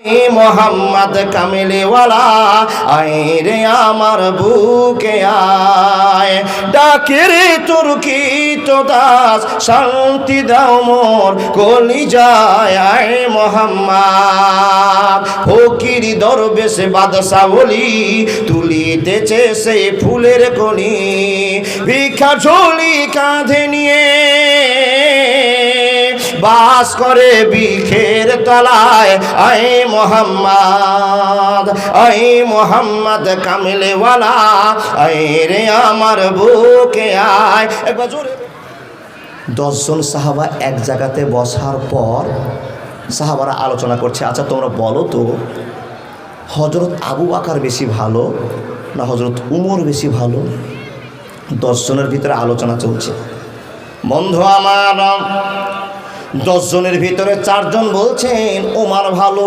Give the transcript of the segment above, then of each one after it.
মোহাম্মদ কামিলেওয়ালা আয় রে আমার বুকে আয়, ডাকে রে তুর্কি তো দাস শান্তি দাও মোর কলিজায়। আয় মোহাম্মদ ফকির দরবেশ বাদশা বলি তুলিতেছে সে ফুলের কলি, ভিক্ষা ঝোলি কাঁধে নিয়ে বাস করে বিখের তলায়। আয় মোহাম্মদ, আয় মোহাম্মদ কামিলেওয়ালা আয় রে আমার বুকে আয়। একবার জোরে। 10 জন সাহাবা এক জায়গাতে বসার পর সাহাবারা আলোচনা করছে, আচ্ছা তোমরা বলো তো হযরত আবু বকর বেশি ভালো না হযরত উমর বেশি ভালো? 10 জনের ভিতরে আলোচনা চলছে। বন্ধু আমার, 10 জনের ভিতরে 4 জন বলছেন ওমর ভালো,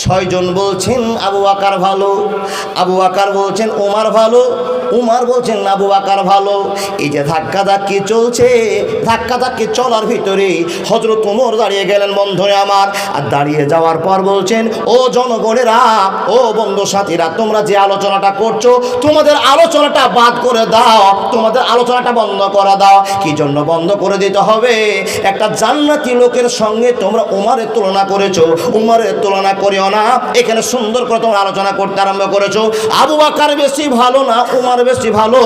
6 জন বলছেন আবু বকর ভালো, আবু বকর বলছেন ওমর ভালো, উমর বলছেন আবু বকর ভালো। এই যে ধাক্কাধাক্কি চলছে, ধাক্কাধাক্কি চলার ভিতরে হযরত ওমর দাঁড়িয়ে গেলেন বন্ধুরা আমার। আর দাঁড়িয়ে যাওয়ার পর বলছেন, ও জনগণেরা, ও বন্ধু সাথীরা, তোমরা যে আলোচনাটা করছো তোমাদের আলোচনাটা বাদ করে দাও, তোমাদের আলোচনাটা বন্ধ করে দাও। কি জন্য বন্ধ করে দিতে হবে? একটা জান্নাতি লোকের সঙ্গে তোমরা উমরের তুলনা করেছো, উমরের তুলনা করিও না। এখানে সুন্দর করে তোমরা আলোচনা করতে আরম্ভ করেছো, আবু বকর বেশি ভালো না উমর বেশি ভালো।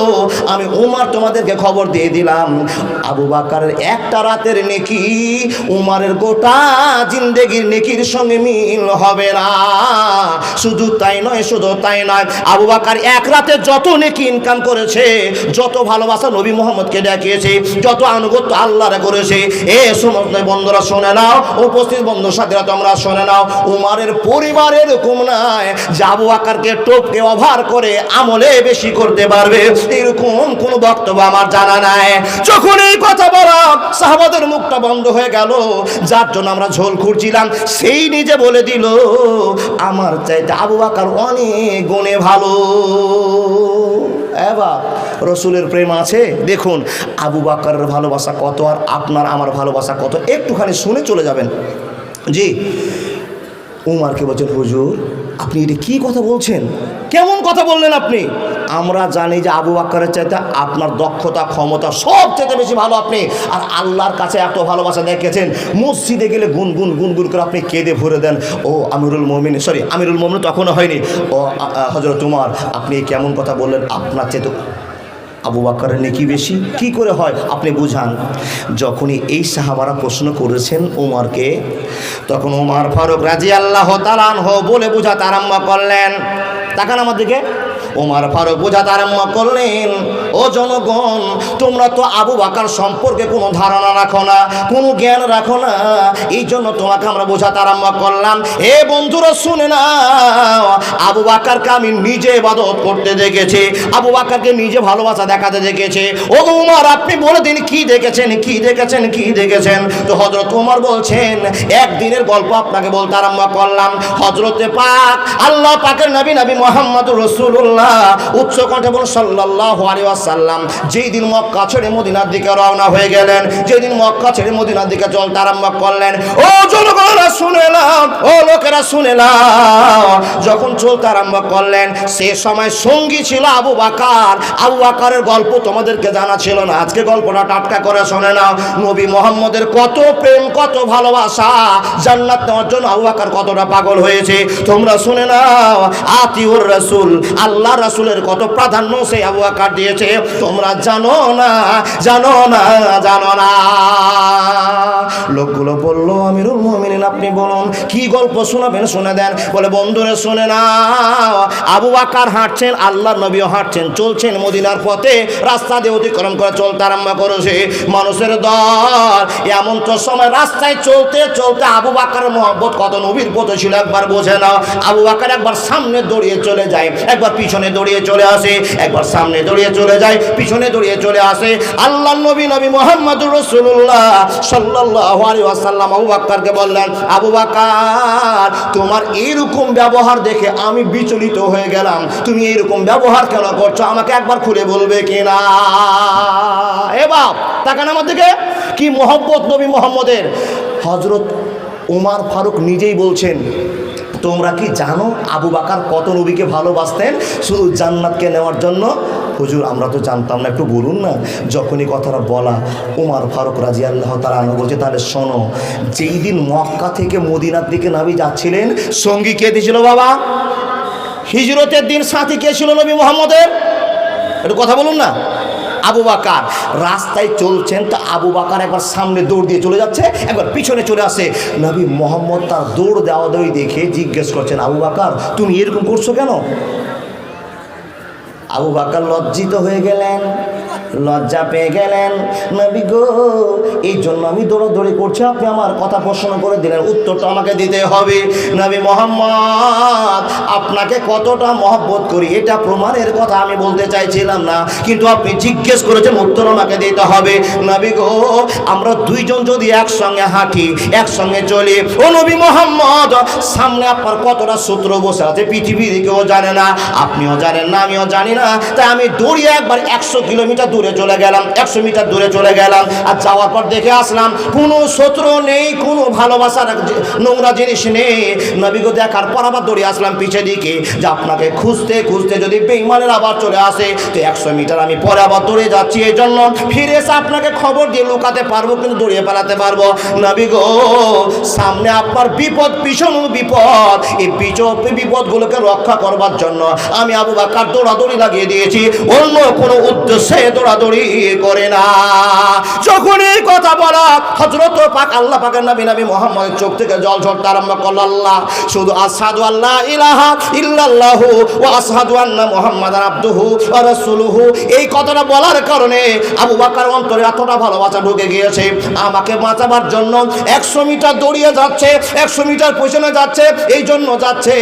আমি উমর তোমাদেরকে খবর দিয়ে দিলাম, আবু বকরের একটা রাতের নেকি উমরের গোটা জিন্দেগির নেকির সঙ্গে মিল হবে না। শুধু তাই নয়, শুধু তাই নয়, আবু বকর এক রাতে যত নেকি ইনকাম করেছে, যত ভালোবাসা নবী মুহাম্মদকে দেখিয়েছে, যত আনুগত্য আল্লাহরে করেছে, এ সমস্ত বন্ধুরা শুনে নাও, উপস্থিত বন্ধু সাথীরা তোমরা শুনে নাও, উমরের পরিবারে এরকম নাই যে আবু বকরকে টোপকে ওভার করে আমলে বেশি করতে পারবে, এরকম কোন বক্তব্য আমার জানা নাই। যখন এই কথা বলা সাহাবাদের মুখটা বন্ধ হয়ে গেল, যার জন্য আমরা ঝোল খুঁড়ছিলাম সেই নিজে বলে দিল, আমার চাইতে আবু বকর অনেক গুণে ভালো। এবার রসুলের প্রেম আছে। দেখুন আবু বকরের ভালোবাসা কত আর আপনার আমার ভালোবাসা কত, একটুখানি শুনে চলে যাবেন। জি, উমরকে বলছেন, হুজুর আপনি এটা কি কথা বলছেন, কেমন কথা বললেন আপনি? আমরা জানি যে আবু বকরের চাইতে আপনার দক্ষতা ক্ষমতা সব চাইতে বেশি ভালো আপনি, আর আল্লাহর কাছে এত ভালোবাসা দেখেছেন, মসজিদে গেলে গুনগুন গুনগুন করে আপনি কেঁদে ভরে দেন। ও আমিরুল মুমিনিন, সরি আমিরুল মুমিনিন তখনও হয়নি, ও হযরত উমর আপনি কেমন কথা বললেন, আপনার চাইতে আবু বকরের নেকি বেশি কি করে হয় আপনি বুঝান। যখনই এই সাহাবারা প্রশ্ন করেছেন উমরকে, তখন উমর ফারুক রাদিয়াল্লাহু তাআলা আনহু বলে বুঝাতে আরম্ভ করলেন। তাকান আমার দিকে। উমর ফারুক বুঝাতে আরম্ভ করলেন, ও জনগণ, তোমরা তো আবু বকর সম্পর্কে কোনো ধারণা রাখো না, কোনো জ্ঞান রাখো না, এই জন্য তোমাকে আমরা বোঝাতে আরম্ভ করলাম। এ বন্ধুরা শুনে নাও, আবু বকরকে আমি নিজে ইবাদত করতে দেখেছি, আবু বকরকে নিজে ভালোবাসা দেখাতে দেখেছি। ও উমর আপনি বলে দিন কি দেখেছেন, কি দেখেছেন, কি দেখেছেন? তো হযরত উমর বলছেন, একদিনের গল্প আপনাকে বলতে আরম্ভ করলাম। হযরতে পাক আল্লাহ পাকের নবী মুহাম্মদুর রাসূলুল্লাহ উচ্চ কণ্ঠে বলুন সাল্লাল্লাহু আলাইহি ওয়াসাল্লাম যেই দিন মক্কা ছেড়ে মদিনার দিকে রওনা হয়ে গেলেন, যেই দিন মক্কা ছেড়ে মদিনার দিকে চলতে আরম্ভ করলেন, ও জনগণরা শুনে নাও, ও লোকেরা শুনে নাও, যখন চলতে আরম্ভ করলেন সে সময় সঙ্গী ছিল আবু বকর। আবু বকরের গল্প তোমাদেরকে জানা ছিল না, আজকে গল্পটা টাটকা করে শুনে নাও। নবী মুহাম্মদের কত প্রেম, কত ভালোবাসা, জান্নাত নেওয়ার জন্য আবু বকর কতটা পাগল হয়েছে তোমরা শুনে নাও। আতিউর রাসূল, আল্লাহ রাসূলের কত প্রাধান্য সে আবু বকর দিয়েছে তোমরা জানো না, জানো না, জানো না। লোকগুলো বলল, আমিরুল মুমিনিন আপনি বলুন কি গল্প শোনাবেন, শুনে দেন। বলে বন্ধুরা শুনে নাও, আবু বকর হাঁটছেন, আল্লাহর নবীও হাঁটছেন, চলছেন মদিনার পথে, রাস্তা দিয়ে অতিক্রম করে চলতে আরম্ভ করেছে মানুষের দল। এমন তো সময় রাস্তায় চলতে চলতে আবু বকরের মহব্বত কত নবীর প্রতি ছিল একবার বোঝে নাও। আবু বকর একবার সামনে দৌড়িয়ে চলে যায়, একবার পিছনে দৌড়িয়ে চলে আসে, একবার সামনে দৌড়িয়ে চলে যায়, পিছনে দৌড়িয়ে চলে আসে। আল্লাহর নবী মুহাম্মদুর রাসূলুল্লাহ সাল্লাল্লাহু আলাইহি ওয়াসাল্লাম আবু বকরকে বললেন, আবু বকর তোমার এইরকম ব্যবহার দেখে আমি বিচলিত হয়ে গেলাম, তুমি এইরকম ব্যবহার কেন করছো, আমাকে একবার খুলে বলবে কিনা? এ বাপ তাকান আমার দিকে, কি মহব্বত নবী মুহাম্মদের। হযরত উমর ফারুক নিজেই বলছেন, তোমরা কি জানো আবু বকর কত নবীকে ভালোবাসতেন শুধু জান্নাতকে নেওয়ার জন্য? হুজুর আমরা তো জানতাম না, একটু বলুন না। যখনই কথাটা বলা, ওমর ফারুক রাদিয়াল্লাহু তাআলা আনহু বলছে, তাহলে শোনো, যেই দিন মক্কা থেকে মদিনার দিকে নবী যাচ্ছিলেন, সঙ্গী কে দিয়েছিল বাবা? হিজরতের দিন সাথী কে ছিল নবী মুহাম্মদের? একটু কথা বলুন না। আবু বকর রাস্তায় চলছেন, তো আবু বকর একবার সামনে দৌড় দিয়ে চলে যাচ্ছে, একবার পিছনে চলে আসে। নবী মুহাম্মদ তার দৌড় দেওয়া দৌড়ি দেখে জিজ্ঞেস করছেন, আবু বকর তুমি এরকম করছো কেন? আবু বকর লজ্জিত হয়ে গেলেন, লজ্জা পেয়ে গেলেন। নবী গো, এই জন্য আমি দৌড়াদৌড়ি করছি, আপনি আমার কথা প্রশ্ন করে দিলেন, উত্তরটা আমাকে দিতে হবে। নবী মুহাম্মদ আপনাকে কতটা মহব্বত করি এটা প্রমাণের কথা আমি বলতে চাইছিলাম না, কিন্তু আপনি জিজ্ঞেস করেছেন, উত্তর আমাকে দিতে হবে। নবী গো, আমরা দুইজন যদি একসঙ্গে হাঁটি, একসঙ্গে চলি, ও নবী মুহাম্মদ, সামনে আপনার কতটা শত্রু বসে আছে পৃথিবীর কেউ জানে না, আপনিও জানেন না, আমিও জানি না। তাই আমি দৌড়িয়ে একবার 100 কিলোমিটার দূরে চলে গেলাম, 100 মিটার দূরে চলে গেলাম, আর যাওয়ার পর দেখে আসলাম কোনো শত্রু নেই, কোনো ভালোবাসার নোংরা জিনিস নেই। নবীকে দেখার পর আবার দৌড়ে আসলাম পিছে দিকে, যে আপনাকে খুঁজতে খুঁজতে যদি বেঈমানের আবার চলে আসে, তো 100 মিটার আমি পরে আবার দৌড়ে যাচ্ছি, এই জন্য ফিরে এসে আপনাকে খবর দিয়ে লুকাতে পারবো, কিন্তু দৌড়িয়ে পালাতে পারবো। নবী গো, সামনে আপনার বিপদ, পিছনে বিপদ, এই বিপদগুলোকে রক্ষা করবার জন্য আমি আবু বকর দৌড়াদৌড়ি লাগিয়ে দিয়েছি, অন্য কোনো উদ্দেশ্যে দৌড়াদৌড়ি করে না। যখন এই কথা বলা, হযরত পাক আল্লাহ পাকের নবী মুহাম্মদের চোখ থেকে জল ঝরতে আরম্ভ করল। আল্লাহ শুধু আশহাদু আল্লা ইলাহা ইল্লাল্লাহু ওয়া আশহাদু আন্না মুহাম্মাদান আবদুহু ওয়া রাসূলুহু, এই কথাটা বলার কারণে আবু বকর অন্তরে এতটা ভালোবাসা ঢুকে গিয়েছে, আমাকে বাঁচাবার জন্য 100 মিটার দৌড়িয়ে যাচ্ছে, 100 মিটার পিছনে যাচ্ছে, এই জন্য যাচ্ছে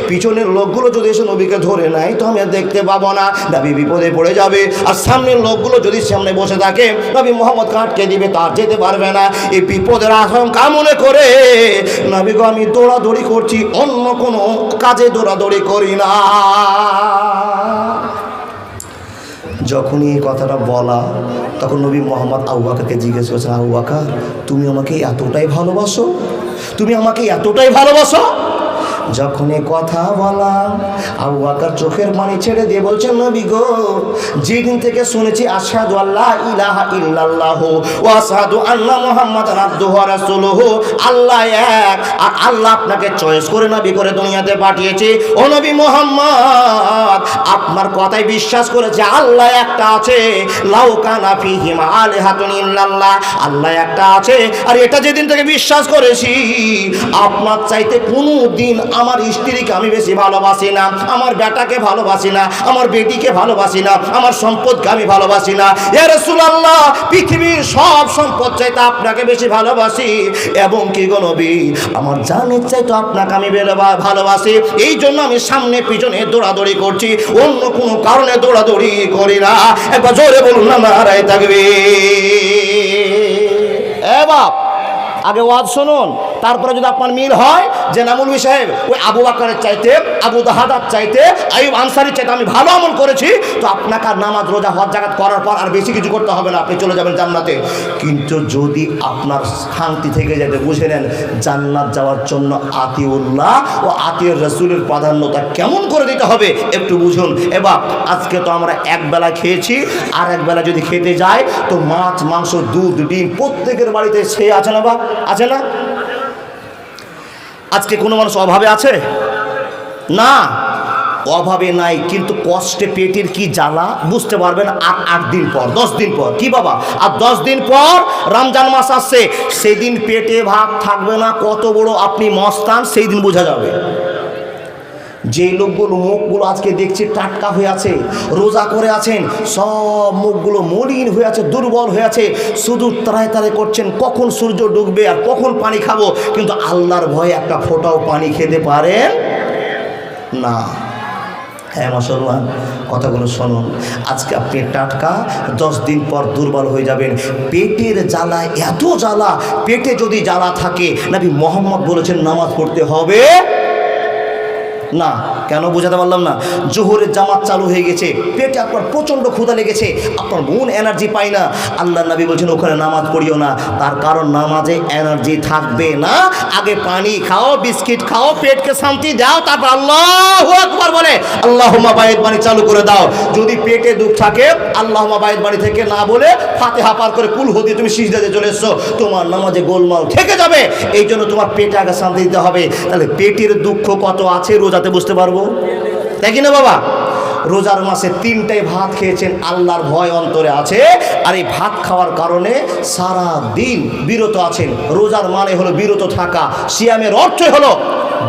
পিছনের লোকগুলো যদি এসে নবীকে ধরে নেয় তো আমি আর দেখতে পাবো না, নবী বিপদে পড়ে যাবে। আর সামনের লোকগুলো যদি সামনে বসে থাকে, নবী মুহাম্মদ আটকে দিবে, তার যেতে পারবে না। এই বিপদের আশঙ্কা মনে করে নবী গো, আমি দৌড়াদৌড়ি করছি, অন্য কোনো কাজে দৌড়াদৌড়ি করি না। যখনই এই কথাটা বলা, তখন নবী মুহাম্মদ আবু বকরকে জিজ্ঞেস করছেন, আবু বকর তুমি আমাকে এতটাই ভালোবাসো? তুমি আমাকে এতটাই ভালোবাসো? যখন এই কথা বলা, আবু বকর চোখের পানি ছেড়ে দিয়ে বলছেন, নবী গো, যেদিন থেকে শুনেছি আশহাদু আল্লা ইলাহা ইল্লাল্লাহু ওয়া আশহাদু আন্না মুহাম্মাদান আবদুহু ওয়া রাসূলুহু, আল্লাহ এক, আর আল্লাহ আপনাকে চয়েস করে নবী করে দুনিয়াতে পাঠিয়েছে। ও নবী মুহাম্মদ, আপনার কথায় বিশ্বাস করেছে আল্লাহ একটা আছে, লাউ কানা ফীহিমা আলিহাতুন ইল্লাল্লাহ, আল্লাহ একটা আছে। আর এটা যেদিন থেকে বিশ্বাস করেছি, আপনার চাইতে কোনো দিন আমার স্ত্রীকে আমি বেশি ভালোবাসি না, আমার বেটাকে ভালোবাসি না, আমার বেটিকে ভালোবাসি না, আমার সম্পদকে আমি ভালোবাসি না। ইয়া রাসূলুল্লাহ, পৃথিবীর সব সম্পদ চাইতে আপনাকে বেশি ভালোবাসি, এবং কি গো নবী, আমার জানের চাইতে আপনাকে আমি ভালোবাসি, এই জন্য আমি সামনে পিছনে দৌড়াদৌড়ি করছি, অন্য কোনো কারণে দৌড়াদৌড়ি করি না। একবার জোরে বলুন না, নারায়ে তাকবীর। এ বাপ, আগে ওয়াজ শুনুন, তারপরে যদি আপনার মিল হয় যে না মৌলভী সাহেব, ওই আবু বকরের চাইতে, আবু দাহাদার চাইতে, আইয়ুব আনসারীর চাইতে আমি ভালো আমল করেছি, তো আপনাকে আর নামাজ রোজা হজ জাকাত করার পর আর বেশি কিছু করতে হবে না, আপনি চলে যাবেন জান্নাতে। কিন্তু যদি আপনার শান্তি থেকে যেতে, বুঝে নেন জান্নাত যাওয়ার জন্য আতিউল্লাহ ও আতিউর রাসূলের প্রাধান্যতা কেমন করে দিতে হবে একটু বুঝুন। এবার আজকে তো আমরা এক বেলা খেয়েছি, আর এক বেলা যদি খেতে যাই তো মাছ, মাংস, দুধ, ডিম প্রত্যেকের বাড়িতে সে আছে না বাপ, আছে না? আজকে কোনো মানুষ অভাবে আছে না? অভাবে নাই, কিন্তু কষ্টে পেটের কি জ্বালা বুঝতে পারবেন আর 8 দিন পর, 10 দিন পর। কি বাবা, আর 10 দিন পর রমজান মাস আসছে, সেদিন পেটে ভাত থাকবে না, কত বড় আপনি মস্তান সেই দিন বোঝা যাবে। যে লোকগুলো মুখগুলো আজকে দেখছি টাটকা হয়ে আছে, রোজা করে আছেন, সব মুখগুলো মলিন হয়ে আছে, দুর্বল হয়ে আছে, শুধু তাড়ায় তাড়ায় করছেন কখন সূর্য ডুববে আর কখন পানি খাবো, কিন্তু আল্লাহর ভয়ে একটা ফোঁটাও পানি খেতে পারেন না। হ্যাঁ মুসলমান, কথাগুলো শুনুন, আজকে আপনি টাটকা, 10 দিন পর দুর্বল হয়ে যাবেন। পেটের জ্বালা, এত জ্বালা, পেটে যদি জ্বালা থাকে, নবী মুহাম্মদ বলেছেন নামাজ পড়তে হবে না। কেন বোঝাতে পারলাম না? জোহরের জামাত চালু হয়ে গেছে, পেটে আপনার প্রচণ্ড ক্ষুধা লেগেছে, আপনার মন এনার্জি পায় না, আল্লাহ নবী বলছেন ওখানে নামাজ পড়িও না, তার কারণ নামাজে এনার্জি থাকবে না। আগে পানি খাও, বিস্কিট খাও, পেটকে শান্তি দাও, তারপর আল্লাহু আকবার বলে আল্লাহুম্মা বাইদ বাণী চালু করে দাও। যদি পেটে দুঃখ থাকে আল্লাহুম্মা বাইদ বাণী থেকে না বলে ফাতিহা পার করে কুল হদি তুমি সিজদাতে চলে এসছো, তোমার নামাজে গোলমাল থেকে যাবে। এই জন্য তোমার পেটে আগে শান্তি দিতে হবে। তাহলে পেটের দুঃখ কত আছে রোজাতে বুঝতে পারবো, তাই কি না বাবা? রোজার মাসে 3টায় ভাত খেয়েছেন, আল্লাহর ভয় অন্তরে আছে, আর এই ভাত খাওয়ার কারণে সারা দিন বিরত আছেন। রোজার মানে হলো বিরত থাকা, সিয়ামের অর্থ হলো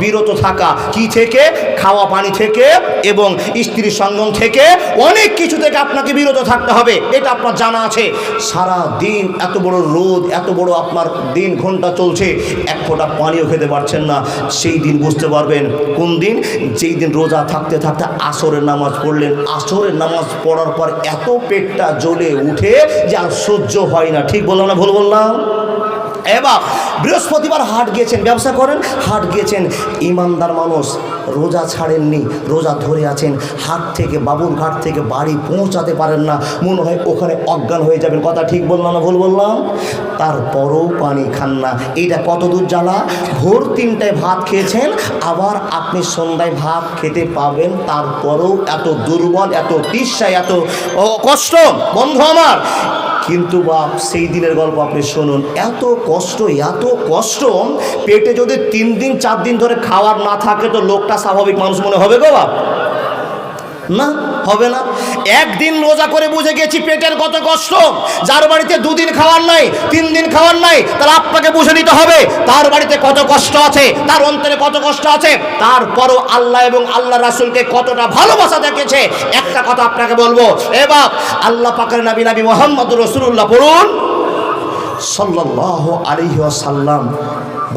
বিরত থাকা। কি থেকে? খাওয়া পানি থেকে এবং স্ত্রী সঙ্গম থেকে, অনেক কিছু থেকে আপনাকে বিরত থাকতে হবে, এটা আপনার জানা আছে। সারা দিন এত বড় রোদ, এত বড় আপনার দিন ঘন্টা চলছে, এক ফোঁটা পানিও খেতে পারছেন না। সেই দিন বুঝতে পারবেন কোন দিন? যেই দিন রোজা থাকতে থাকতে আসরের নামাজ পড়লেন, আসরের নামাজ পড়ার পর এত পেটটা জ্বলে উঠে যে আর সহ্য হয় না। ঠিক বললাম না ভুল বললাম? এবার বৃহস্পতিবার হাট গিয়েছেন, ব্যবসা করেন, হাট গিয়েছেন, ইমানদার মানুষ রোজা ছাড়েননি, রোজা ধরে আছেন, হাট থেকে বাবুরঘাট থেকে বাড়ি পৌঁছাতে পারেন না, মনে হয় ওখানে অজ্ঞান হয়ে যাবেন। কথা ঠিক বললাম না ভুল বললাম? তারপরও পানি খান না। এইটা কত দূর জ্বালা? ভোর 3টায় ভাত খেয়েছেন, আবার আপনি সন্ধ্যায় ভাত খেতে পাবেন, তারপরও এত দুর্বল, এত তৃষ্ণায়, এত কষ্ট। বন্ধু আমার, কিন্তু বাপ সেই দিনের গল্প আপনি শুনুন, এত কষ্ট, এত কষ্ট। পেটে যদি 3 দিন 4 দিন ধরে খাওয়ার না থাকে তো লোকটা স্বাভাবিক মানুষ মনে হবে গো বাপ? না, হবে না। একদিন রোজা করে বুঝে গেছি পেটের কত কষ্ট। যার বাড়িতে 2 দিন খাওয়ার নাই, 3 দিন খাওয়ার নাই, তার আপনাকে বুঝে নিতে হবে তার বাড়িতে কত কষ্ট আছে, তার অন্তরে কত কষ্ট আছে। তারপরও আল্লাহ এবং আল্লাহ রাসূলকে কতটা ভালোবাসা দেখেছে। একটা কথা আপনাকে বলবো, এ বাপ, আল্লাহ পাকের নবী মুহাম্মদুর রাসূলুল্লাহ পড়ুন সাল্লাল্লাহু আলাইহি ওয়াসাল্লাম।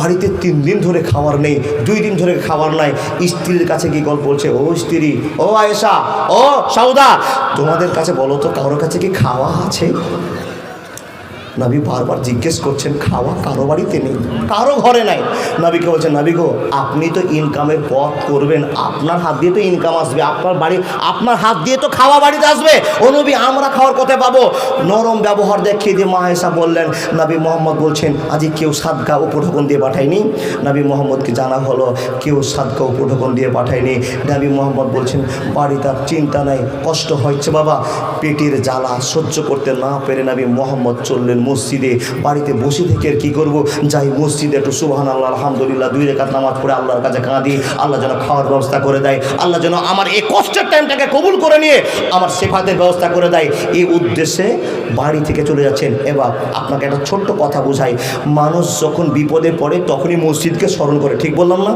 বাড়িতে 3 দিন ধরে খাবার নেই, 2 দিন ধরে খাবার নাই। স্ত্রীর কাছে কি গল্প বলছে, ও স্ত্রী, ও আয়েশা, ও সাউদা, তোমাদের কাছে বলো তো কারোর কাছে কি খাওয়া আছে? নবী বারবার জিজ্ঞেস করছেন, খাওয়া কারো বাড়িতে নেই, কারো ঘরে নাই। নবীকে বলছেন, নবী গো, আপনি তো ইনকামের পথ করবেন, আপনার হাত দিয়ে তো ইনকাম আসবে, আপনার বাড়ি, আপনার হাত দিয়ে তো খাওয়া বাড়িতে আসবে। ও নবী, আমরা খাওয়ার কোথায় পাবো? নরম ব্যবহার দেখিয়ে দিয়ে মা আয়েশা বললেন, নবী মোহাম্মদ বলছেন আজ কেউ সাদকা উপঢৌকন দিয়ে পাঠায়নি। নবী মোহাম্মদকে জানা হলো কেউ সাদকা উপঢৌকন দিয়ে পাঠায়নি। নবী মোহাম্মদ বলছেন, বাড়িতে আর চিন্তা নাই, কষ্ট হচ্ছে বাবা। পেটের জ্বালা সহ্য করতে না পেরে নবী মোহাম্মদ চললেন মসজিদে। বাড়িতে বসে থেকে আর কী করবো, যাই মসজিদে একটু সুবহানাল্লাহ আলহামদুলিল্লাহ 2 রাকাত নামাজ পড়ে আল্লাহর কাছে কাঁদি, আল্লাহ যেন খাওয়ার ব্যবস্থা করে দেয়, আল্লাহ যেন আমার এই কষ্টের টাইমটাকে কবুল করে নিয়ে আমার সেফাতের ব্যবস্থা করে দেয়। এই উদ্দেশ্যে বাড়ি থেকে চলে যাচ্ছেন। এবার আপনাকে একটা ছোট্ট কথা বোঝাই, মানুষ যখন বিপদে পড়ে তখনই মসজিদকে স্মরণ করে। ঠিক বললাম না?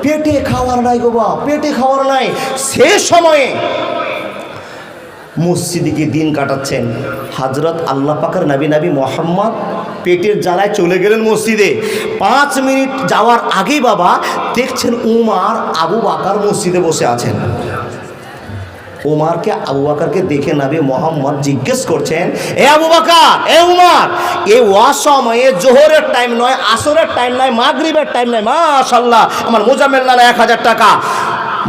পেটে খাওয়ার নাই গো বা, পেটে খাওয়ার নাই, সে সময়ে মসজিদে গিয়ে দিন কাটাচ্ছেন। হযরত আল্লাহ পাকের নবী মুহাম্মদ পেটের জ্বালায় চলে গেলেন মসজিদে। 5 মিনিট যাওয়ার আগেই বাবা দেখছেন উমার আবু বকর মসজিদে বসে আছেন। উমারকে, আবু বকরকে দেখে নবী মুহাম্মদ জিজ্ঞেস করছেন, এ আবু বকর, এ উমার, এই অসময়ে জোহরের টাইম নয়, আসরের টাইম নয়, মাগরিবের টাইম নয়, মাশাআল্লাহ আমার মুজাম্মেল নানা 1000 টাকা,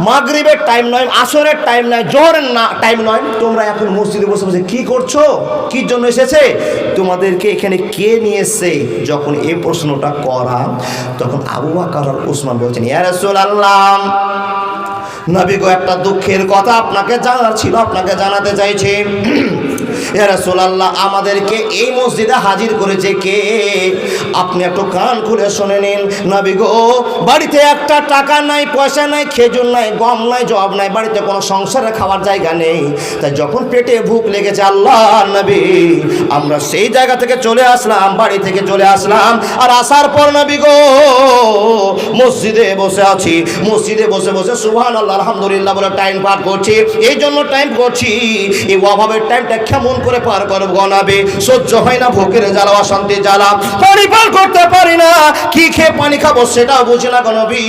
মাগরিবের টাইম নয়, আসরের টাইম নয়, জোহরের না টাইম নয়, তোমরা এখন মসজিদে বসে বসে কি করছো? কি জন্য এসেছে? তোমাদেরকে এখানে কে নিয়ে এসেছে? যখন এই প্রশ্নটা করা, তখন আবু বকর আর উসমান বলছেন, ইয়া রাসূলুল্লাহ, নবী গো, একটা দুঃখের কথা আপনাকে জানার ছিল, আপনাকে জানাতে চাইছি। ইয়া রাসূলুল্লাহ, আমাদেরকে এই মসজিদে হাজির করেছে কে? আপনি একটু কান খুলে শুনে নিন। নবী গো, বাড়িতে একটা টাকা নাই, পয়সা নাই, খেজুর নাই, গম নাই, জব নাই, বাড়িতে কোনো সংসারে খাওয়ার জায়গা নেই। তাই যখন পেটে ভুক লেগেছে, আল্লাহ নবী, আমরা সেই জায়গা থেকে চলে আসলাম, বাড়ি থেকে চলে আসলাম। আর আসার পর নবী গো, মসজিদে বসে আছি, মসজিদে বসে বসে সুবহানাল্লাহ আলহামদুলিল্লাহ বলে টাইম পার করছি। এই জন্য টাইম করছি, এই অভাবের টাইমটা কেমন করে পার করব গনাবে, সহ্য হয় না ভোকের জ্বালা, অশান্তি জ্বালা, পানি পার করতে পারি না, কি খেয়ে পানি খাবো সেটাও বুঝি না গনবি।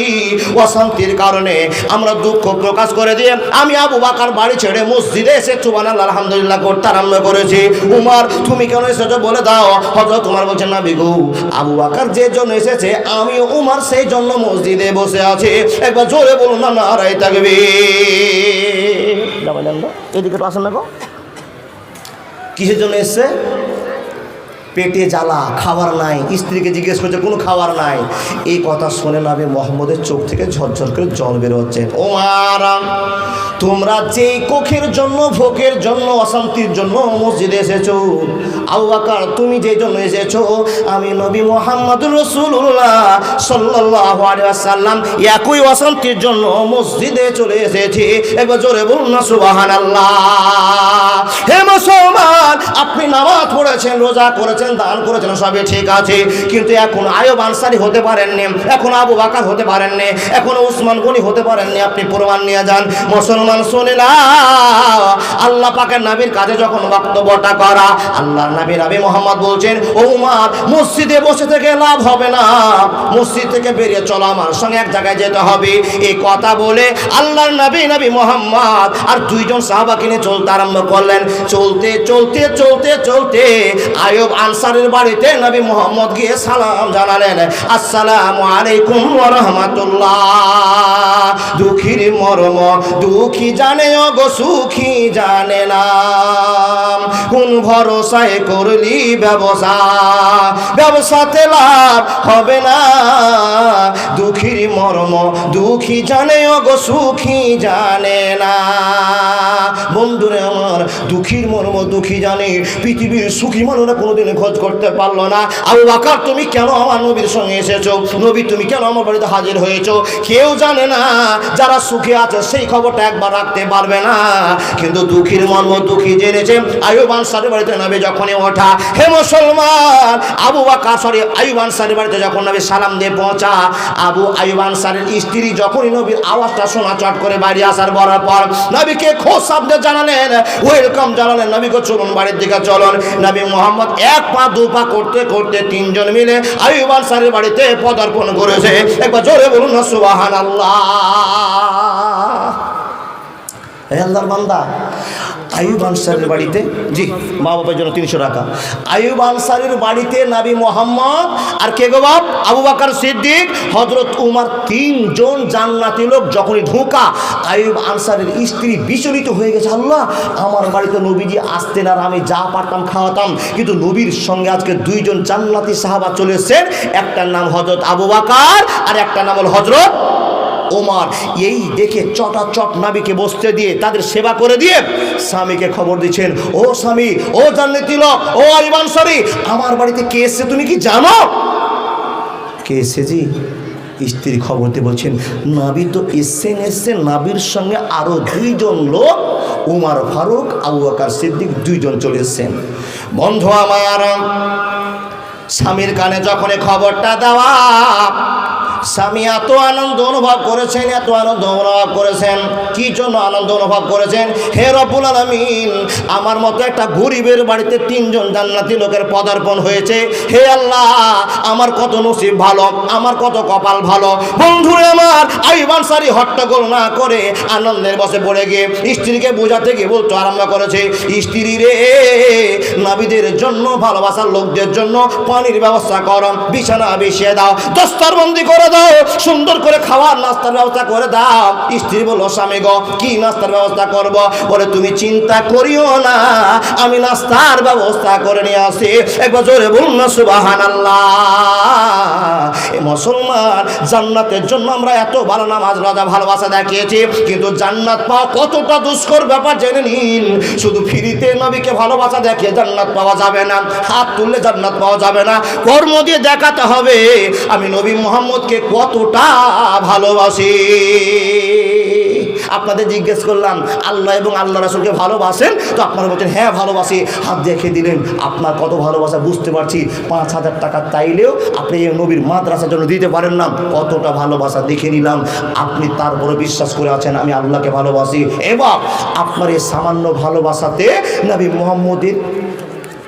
অশান্তির কারণে আমরা দুঃখ প্রকাশ করে দিয়ে আমি আবু বকর বাড়ি ছেড়ে মসজিদে এসে সুবহানাল্লাহ আলহামদুলিল্লাহ করতে আরম্ভ করেছি। উমর তুমি কেন এসেছো বলে দাও। হযরত উমর বলছেন নবী গো, আবু বকর যে জন্য এসেছে আমিও উমর সেই জন্য মসজিদে বসে আছি। একবার জোরে বলুন না নারায়ে তাকবীর। এদিকে তো আসেন না গো। কিসের জন্য এসছে? পেটে জ্বালা, খাবার নাই, স্ত্রীকে জিজ্ঞেস করছে কোনো খাবার নাই। এই কথা শুনে নবী মুহাম্মদের চোখ থেকে ঝরঝর করে জল বের হচ্ছে। ওমর তোমরা যেই কোখের জন্য, ভোগের জন্য, অশান্তির জন্য মসজিদে এসেছো, আবু বকর তুমি যেই জন্য এসেছো, আমি নবী মুহাম্মদুর রাসূলুল্লাহ সাল্লাল্লাহু আলাইহি ওয়াসাল্লাম একই অশান্তির জন্য মসজিদে চলে এসেছি। একবার জোরে বলুন না সুবহানাল্লাহ। হে মুসলমান, আপনি নামাজ পড়েছেন, রোজা করেছেন, দান করেছেন, সবই ঠিক আছে, কিন্তু এখন আইয়ুব আনসারী হতে পারেননি, এখন আবু বকর হতে পারেননি, এখন উসমান গনি হতে পারেননি। আপনি প্রমাণ নিয়ে যান। মুসলমান শুনে না, আল্লাহ পাকের নবীর কাছে যখন বক্তব্যটা করা, আল্লাহর নবী মুহাম্মদ বলছেন, ও উমর মসজিদে বসে থেকে লাভ হবে না, মসজিদ থেকে বেরিয়ে চলো, আমার সঙ্গে এক জায়গায় যেতে হবে। এই কথা বলে আল্লাহর নবী মুহাম্মদ আর দুইজন সাহাবাকে নিয়ে চলতে আরম্ভ করলেন। চলতে চলতে চলতে চলতে আইয়ুব আনসারীর বাড়িতে নবী মুহাম্মদ গিয়ে সালাম জানালেন, আসসালামু আলাইকুম ওয়া রাহমাতুল্লাহ। দুঃখীর মর্ম দুঃখী জানে গো সুখী জানে না, কোন ভরসায় করলি ব্যবসা, ব্যবসাতে লাভ হবে না। দুঃখীর মর্ম দুঃখী জানে গো সুখী জানে না। বন্ধুরে আমার, দুঃখীর মর্ম দুঃখী জানে, পৃথিবীর সুখী মানুষরা কোনোদিন খোঁজ করতে পারলো না। আবু বকর তুমি কেন আমার নবীর সঙ্গে এসেছো, নবী তুমি কেন আমার বাড়িতে হাজির হয়েছো, কেউ জানে না। যারা সুখে আছে সেই খবরটা একবার রাখতে পারবে না, কিন্তু দুঃখীর মর্ম দুঃখী জেনেছে। আইয়ুব আনসারীর বাড়িতে নবী যখনই ওঠা, হে মুসলমান, আইয়ুব আনসারীর বাড়িতে যখন নবী সালাম দিয়ে পৌঁছা, আইয়ুব আনসারীর স্ত্রী যখনই নবীর আওয়াজটা শোনা, চট করে বাড়ি আসার বলার পর নবীকে খোঁজ শব্দে জানালেন, ওয়েলকাম জানালেন, নবীকে চলুন বাড়ির দিকে চলুন। নবী মুহাম্মদ এক পা দু পা করতে করতে তিনজন মিলে আইয়ুব আনসারীর বাড়িতে পদার্পণ করেছে। একবার জোরে বলুন না সুবহানাল্লাহ। হে আল্লাহর বান্দা, আইয়ুব আনসারীর বাড়িতে, জি মা বাবার জন্য 300 টাকা। আইয়ুব আনসারীর বাড়িতে নবী মুহাম্মদ আর কে গো বাপ, আবু বকর সিদ্দিক, হযরত উমর, তিনজন জান্নাতি লোক যখনই ঢোকা, আইয়ুব আনসারীর স্ত্রী বিচলিত হয়ে গেছে। আল্লাহ, আমার বাড়িতে নবীজি আসতেন আর আমি যা পারতাম খাওয়াতাম, কিন্তু নবীর সঙ্গে আজকে দুইজন জান্নাতি সাহাবা চলে এসেছেন, একটার নাম হযরত আবু বকর আর একটার নাম হল হযরত ওমর। এই দেখে চটাচট নবীকে বসতে দিয়ে তাদের সেবা করে দিয়ে স্বামীকে খবর দিচ্ছেন, ও স্বামী, ও জান্নাতি লোক, ও আইয়ুব আনসারী, আমার বাড়িতে কে এসেছে তুমি কি জানো? কে এসেছে? স্ত্রী খবর দিয়ে বলছেন, নবী তো এসেছেন, নবীর সঙ্গে আরো দুইজন লোক, উমর ফারুক, আবু বকর সিদ্দিক, দুইজন চলে এসেছেন। বন্ধু আমার, স্বামীর কানে যখন খবরটা দেওয়া, স্বামী এত আনন্দ অনুভব করেছেন, এত আনন্দ অনুভব করেছেন। কি জন্য আনন্দ অনুভব করেছেন? হে রব্বুল আলামিন, আমার মতো একটা গরিবের বাড়িতে তিনজন জান্নাতি লোকের পদার্পণ হয়েছে। হে আল্লাহ, আমার কত নসিব ভালো, আমার কত কপাল ভালো। বন্ধুরে আমার, আইয়ুব আনসারী হট্টগোল না করে আনন্দের বসে পড়ে গিয়ে স্ত্রীকে বোঝাতে গিয়ে বলতে আরম্ভ করেছে, স্ত্রী রে, নবীদের জন্য, ভালোবাসার লোকদের জন্য পানির ব্যবস্থা করো, বিছানা বিছিয়ে দাও, দস্তরবন্দি করে দাও, সুন্দর করে খাওয়ার নাস্তার ব্যবস্থা করে দাও। স্ত্রী বলল, স্বামী গো, কি নাস্তার ব্যবস্থা করব? বলে, তুমি চিন্তা করিও না, আমি নাস্তার ব্যবস্থা করে নিয়ে আসি। একবার জোরে বলুন না সুবহানাল্লাহ। মুসলমান, জান্নাতের জন্য আমরা এত ভালো নামাজ রোজা ভালোবাসা দেখিয়েছি, কিন্তু জান্নাত পাওয়া কতটা দুষ্কর ব্যাপার জেনে নিন। শুধু ফ্রিতে নবীকে ভালোবাসা দেখিয়ে জান্নাত পাওয়া যাবে না, হাত তুললে জান্নাত পাওয়া যাবে না, কর্ম দিয়ে দেখাতে হবে আমি নবী মুহাম্মদকে কতটা ভালোবাসি। আপনাদের জিজ্ঞেস করলাম আল্লাহ এবং আল্লাহ রাসূলকে ভালোবাসেন? তো আপনারা বলছেন হ্যাঁ ভালোবাসি। হাত দেখে দিলেন। আপনার কত ভালোবাসা বুঝতে পারছি। 5,000 টাকা চাইলেও আপনি এই নবীর মাদ্রাসার জন্য দিতে পারেন না। কতটা ভালোবাসা দেখে নিলাম। আপনি তারপরে বিশ্বাস করে আছেন আমি আল্লাহকে ভালোবাসি। এবার আপনার এই সামান্য ভালোবাসাতে নবী মুহাম্মদের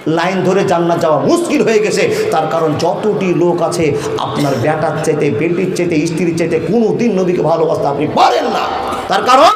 লাইন ধরে জান্নাত যাওয়া মুশকিল হয়ে গেছে। তার কারণ যতটি লোক আছে আপনার বেটার চাইতে, বেটির চাইতে, স্ত্রীর চাইতে কোনো দিন নবীকে ভালোবাসতে আপনি পারেন না। তার কারণ